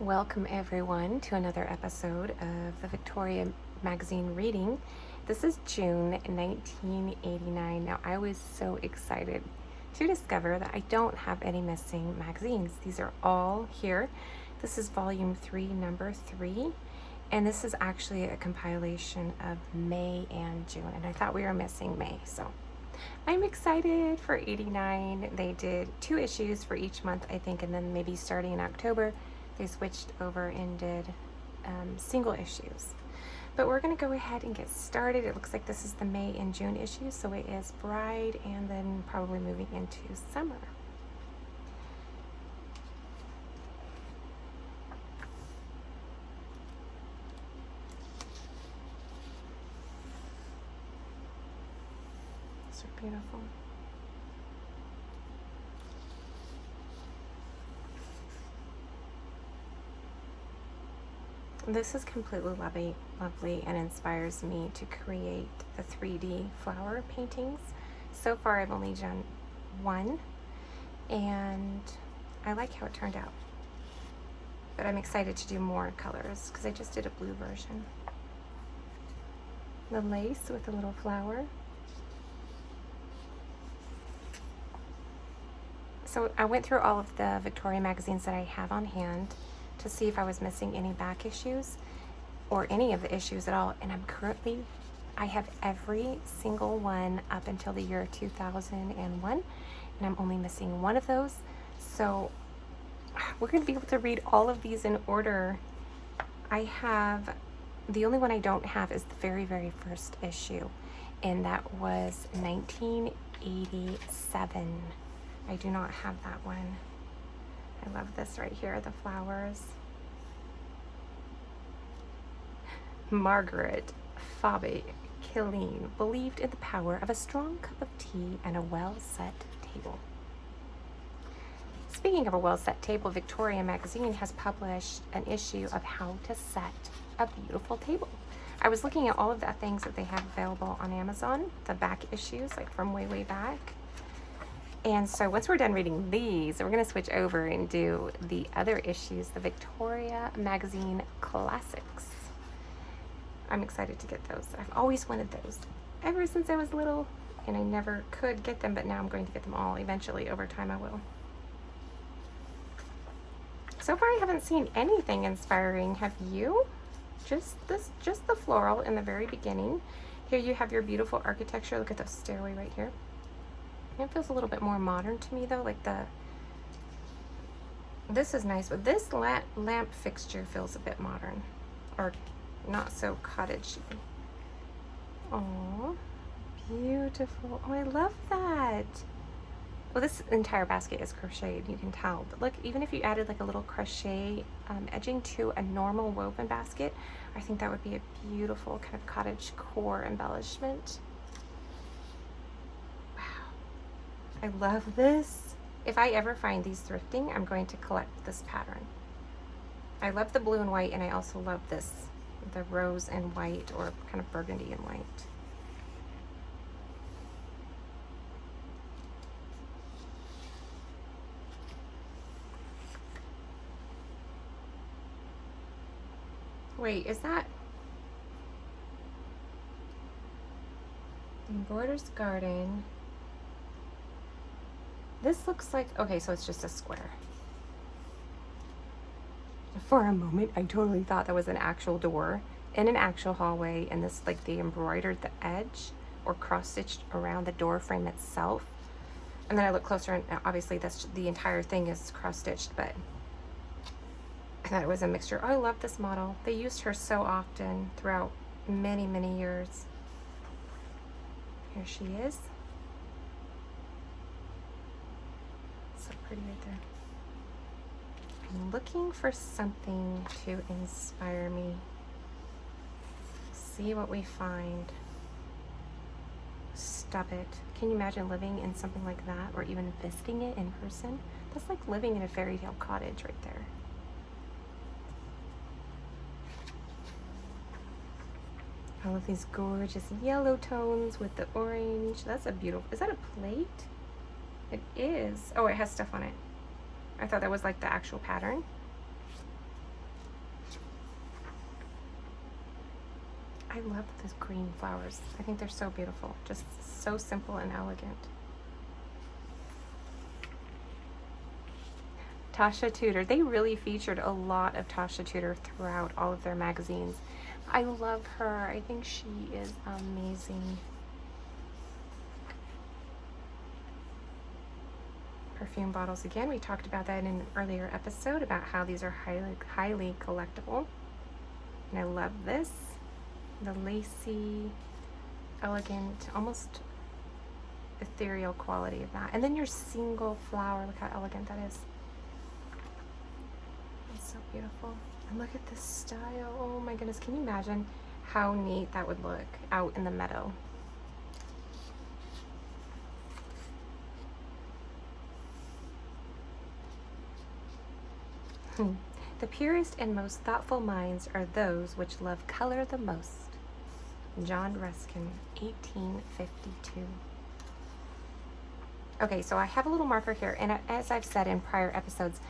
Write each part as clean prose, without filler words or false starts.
Welcome everyone to another episode of the Victorian magazine reading. This is June 1989. Now I was so excited to discover that I don't have any missing magazines. These are all here. This is volume 3, number 3, and this is actually a compilation of May and June, and I thought we were missing May, so I'm excited for 89. They did 2 issues for each month, I think, and then maybe starting in October they switched over and did single issues. But we're going to go ahead and get started. It looks like this is the May and June issues, so it is Bride and then probably moving into summer. These are beautiful. This is completely lovely and inspires me to create the 3D flower paintings. So far I've only done one and I like how it turned out. But I'm excited to do more colors because I just did a blue version. The lace with a little flower. So I went through all of the Victorian magazines that I have on hand to see if I was missing any back issues or any of the issues at all, and I have every single one up until the year 2001, and I'm only missing one of those. So we're going to be able to read all of these in order. The only one I don't have is the very first issue, and that was 1987. I do not have that one. I love this right here, the flowers. Margaret Fabe Killeen believed in the power of a strong cup of tea and a well-set table. Speaking of a well-set table, Victorian magazine has published an issue of how to set a beautiful table. I was looking at all of the things that they have available on Amazon, the back issues, like from way back. And so once we're done reading these, we're going to switch over and do the other issues, the Victoria Magazine Classics. I'm excited to get those. I've always wanted those ever since I was little, and I never could get them, but now I'm going to get them all. Eventually, over time, I will. So far, I haven't seen anything inspiring. Have you? Just the floral in the very beginning. Here you have your beautiful architecture. Look at the stairway right here. It feels a little bit more modern to me though, like this is nice, but this lamp fixture feels a bit modern, or not so cottage. Oh, beautiful. Oh, I love that. Well, this entire basket is crocheted, you can tell, but look, even if you added like a little crochet edging to a normal woven basket, I think that would be a beautiful kind of cottagecore embellishment. I love this. If I ever find these thrifting, I'm going to collect this pattern. I love the blue and white, and I also love this, the rose and white, or kind of burgundy and white. Wait, is that the Embroider's Garden? This looks like, okay, so it's just a square. For a moment, I totally thought that was an actual door in an actual hallway, and this, like, they embroidered the edge or cross-stitched around the door frame itself. And then I look closer, and obviously the entire thing is cross-stitched, but I thought it was a mixture. Oh, I love this model. They used her so often throughout many years. Here she is. Pretty right there. I'm looking for something to inspire me. See what we find. Stop it. Can you imagine living in something like that, or even visiting it in person? That's like living in a fairy tale cottage right there. All of these gorgeous yellow tones with the orange. That's a beautiful, is that a plate? It is. Oh, it has stuff on it. I thought that was like the actual pattern. I love those green flowers. I think they're so beautiful. Just so simple and elegant. Tasha Tudor. They really featured a lot of Tasha Tudor throughout all of their magazines. I love her. I think she is amazing. Perfume bottles again. We talked about that in an earlier episode about how these are highly collectible. And I love this. The lacy, elegant, almost ethereal quality of that. And then your single flower. Look how elegant that is. It's so beautiful. And look at this style. Oh my goodness. Can you imagine how neat that would look out in the meadow? The purest and most thoughtful minds are those which love color the most. John Ruskin, 1852. Okay, so I have a little marker here, and as I've said in prior episodes,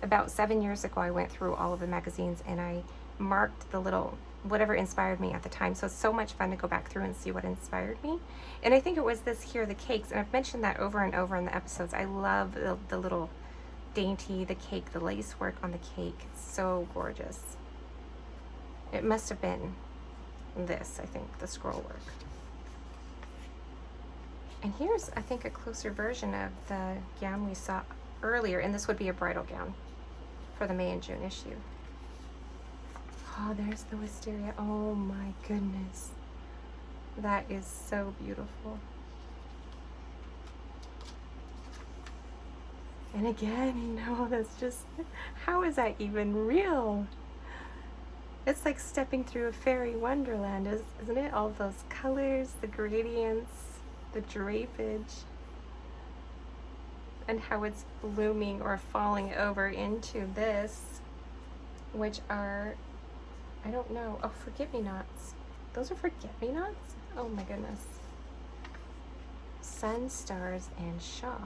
about 7 years ago I went through all of the magazines and I marked the little whatever inspired me at the time. So it's so much fun to go back through and see what inspired me. And I think it was this here, the cakes, and I've mentioned that over and over in the episodes. I love the little dainty, the cake, the lace work on the cake. It's so gorgeous. It must have been this, I think, the scroll work. And here's, I think, a closer version of the gown we saw earlier, and this would be a bridal gown for the May and June issue. Oh, there's the wisteria. Oh my goodness. That is so beautiful. And again, that's just, how is that even real? It's like stepping through a fairy wonderland, isn't it? All those colors, the gradients, the drapage, and how it's blooming or falling over into this, which are, I don't know, oh, forget-me-nots. Those are forget-me-nots? Oh my goodness. Sun, stars, and Shaw.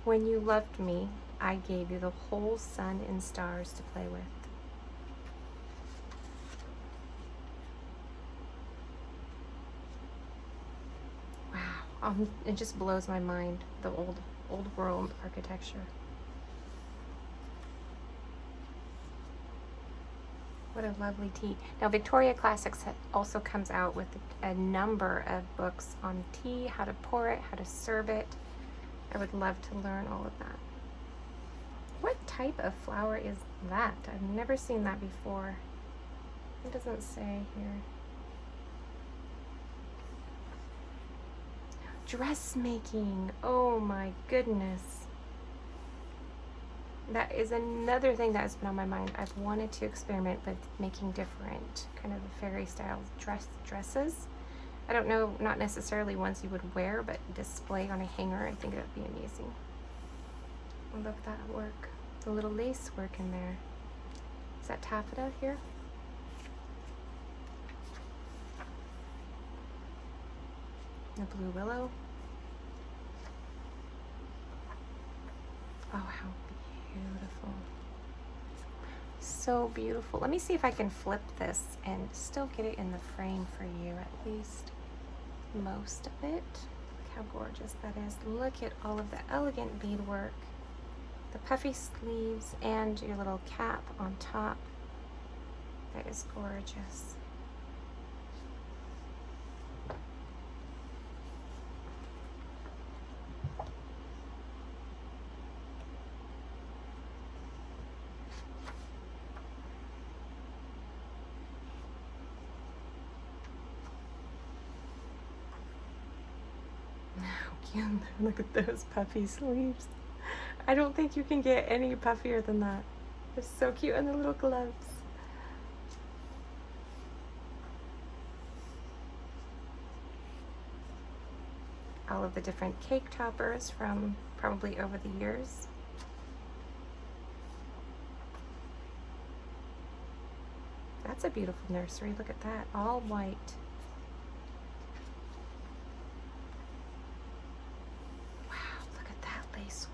When you loved me, I gave you the whole sun and stars to play with. Wow, it just blows my mind, the old world architecture. What a lovely tea. Now, Victoria Classics also comes out with a number of books on tea, how to pour it, how to serve it. I would love to learn all of that. What type of flower is that? I've never seen that before. It doesn't say here. Dressmaking. Oh my goodness. That is another thing that has been on my mind. I've wanted to experiment with making different kind of fairy style dresses. I don't know, not necessarily ones you would wear, but display on a hanger. I think that would be amazing. I love that work. The little lace work in there. Is that taffeta here? The blue willow. Oh, how beautiful. So beautiful. Let me see if I can flip this and still get it in the frame for you, at least most of it. Look how gorgeous that is. Look at all of the elegant beadwork, the puffy sleeves, and your little cap on top. That is gorgeous. Look at those puffy sleeves. I don't think you can get any puffier than that. They're so cute, and the little gloves. All of the different cake toppers from probably over the years. That's a beautiful nursery. Look at that, all white.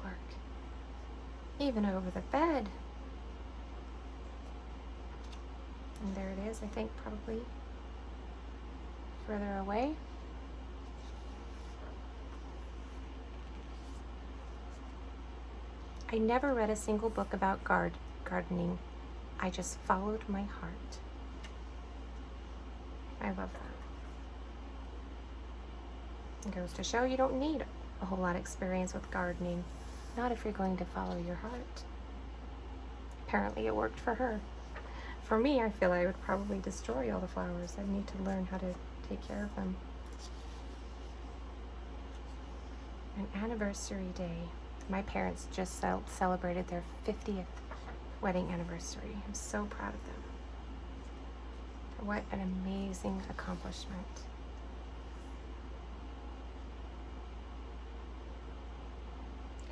Work even over the bed. And there it is, I think probably further away. I never read a single book about gardening. I just followed my heart. I love that. It goes to show you don't need a whole lot of experience with gardening. Not if you're going to follow your heart. Apparently it worked for her. For me, I feel I would probably destroy all the flowers. I need to learn how to take care of them. An anniversary day. My parents just celebrated their 50th wedding anniversary. I'm so proud of them. What an amazing accomplishment.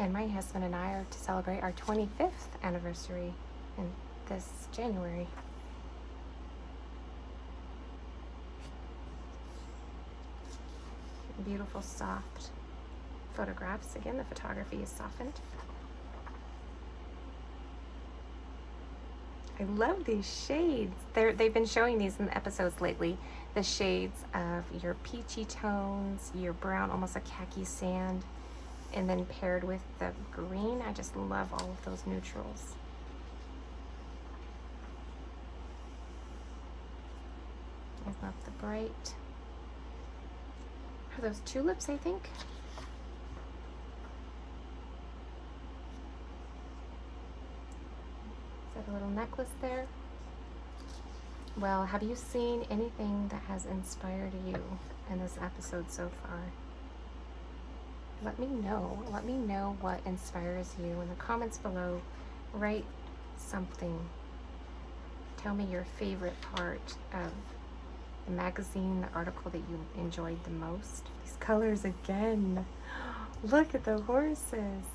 And my husband and I are to celebrate our 25th anniversary in this January. Beautiful, soft photographs. Again, the photography is softened. I love these shades. They've been showing these in the episodes lately. The shades of your peachy tones, your brown, almost a khaki sand, and then paired with the green. I just love all of those neutrals. I love the bright. Are those tulips, I think? Is that a little necklace there? Well, have you seen anything that has inspired you in this episode so far? Let me know. Let me know what inspires you in the comments below. Write something. Tell me your favorite part of the magazine, the article that you enjoyed the most. These colors again. Look at the horses.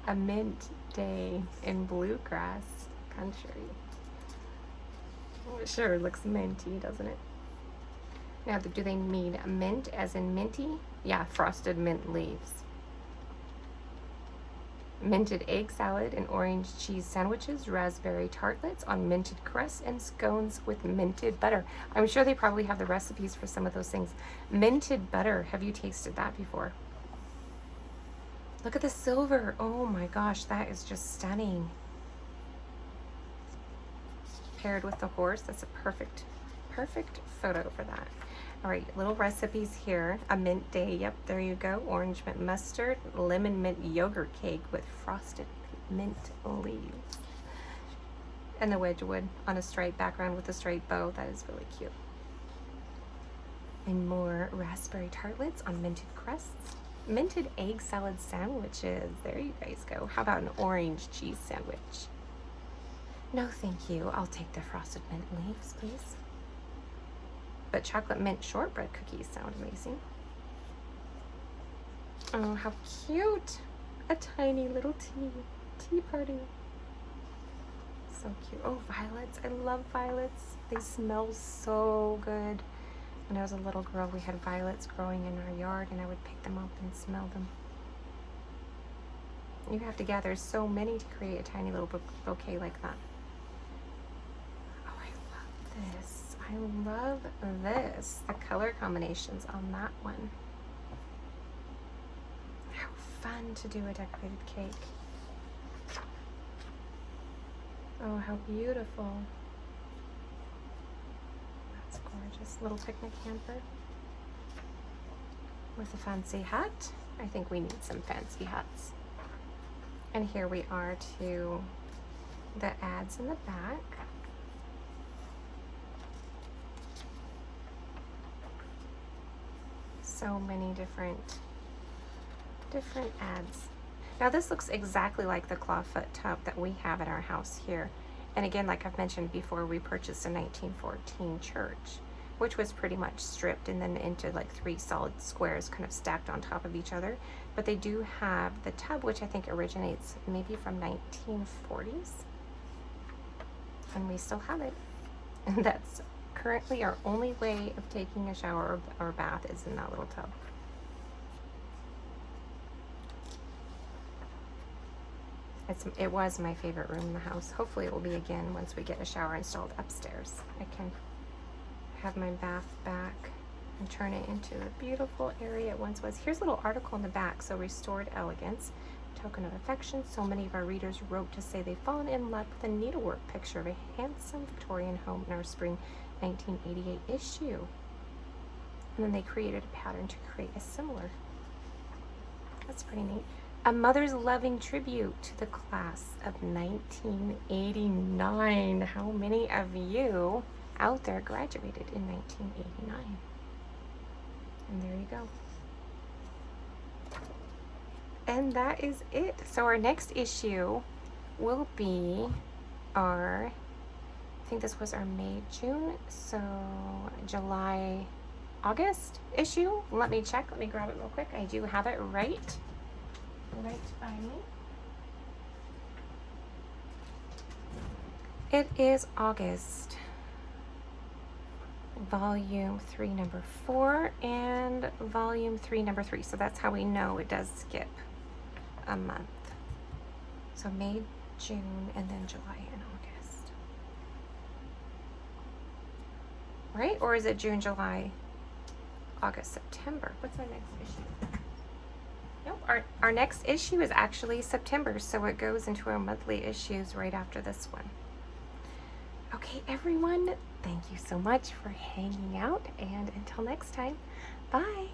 A mint day in bluegrass country. It sure looks minty, doesn't it? Now, do they mean mint as in minty? Yeah, frosted mint leaves. Minted egg salad and orange cheese sandwiches, raspberry tartlets on minted crust, and scones with minted butter. I'm sure they probably have the recipes for some of those things. Minted butter, have you tasted that before? Look at the silver. Oh my gosh, that is just stunning. Paired with the horse, that's a perfect photo for that. All right, little recipes here. A mint day, yep, there you go. Orange mint mustard, lemon mint yogurt cake with frosted mint leaves. And the Wedgwood on a striped background with a straight bow. That is really cute. And more raspberry tartlets on minted crusts. Minted egg salad sandwiches. There you guys go. How about an orange cheese sandwich? No, thank you. I'll take the frosted mint leaves, please. But chocolate mint shortbread cookies sound amazing. Oh, how cute. A tiny little tea party. So cute. Oh, violets. I love violets. They smell so good. When I was a little girl, we had violets growing in our yard, and I would pick them up and smell them. You have to gather so many to create a tiny little bouquet like that. Oh, I love this. I love this. The color combinations on that one. How fun to do a decorated cake. Oh, how beautiful. That's gorgeous. Little picnic hamper with a fancy hat. I think we need some fancy hats. And here we are to the ads in the back. So many different ads. Now this looks exactly like the clawfoot tub that we have at our house here. And again, like I've mentioned before, we purchased a 1914 church, which was pretty much stripped and then into like 3 solid squares kind of stacked on top of each other. But they do have the tub, which I think originates maybe from 1940s. And we still have it. And that's currently our only way of taking a shower or bath is in that little tub. It was my favorite room in the house. Hopefully it will be again once we get a shower installed upstairs. I can have my bath back and turn it into the beautiful area it once was. Here's a little article in the back. So, restored elegance, token of affection. So many of our readers wrote to say they've fallen in love with a needlework picture of a handsome Victorian home in our spring 1988 issue. And then they created a pattern to create a similar. That's pretty neat. A mother's loving tribute to the class of 1989. How many of you out there graduated in 1989? And there you go. And that is it. So our next issue will be I think this was our May, June, so July, August issue. Let me check. Let me grab it real quick. I do have it right by me. It is August, volume 3, number 4, and volume 3, number 3. So that's how we know it does skip a month. So May, June, and then July and August. Right? Or is it June, July, August, September? What's our next issue? Nope. Our next issue is actually September, so it goes into our monthly issues right after this one. Okay, everyone, thank you so much for hanging out, and until next time, bye.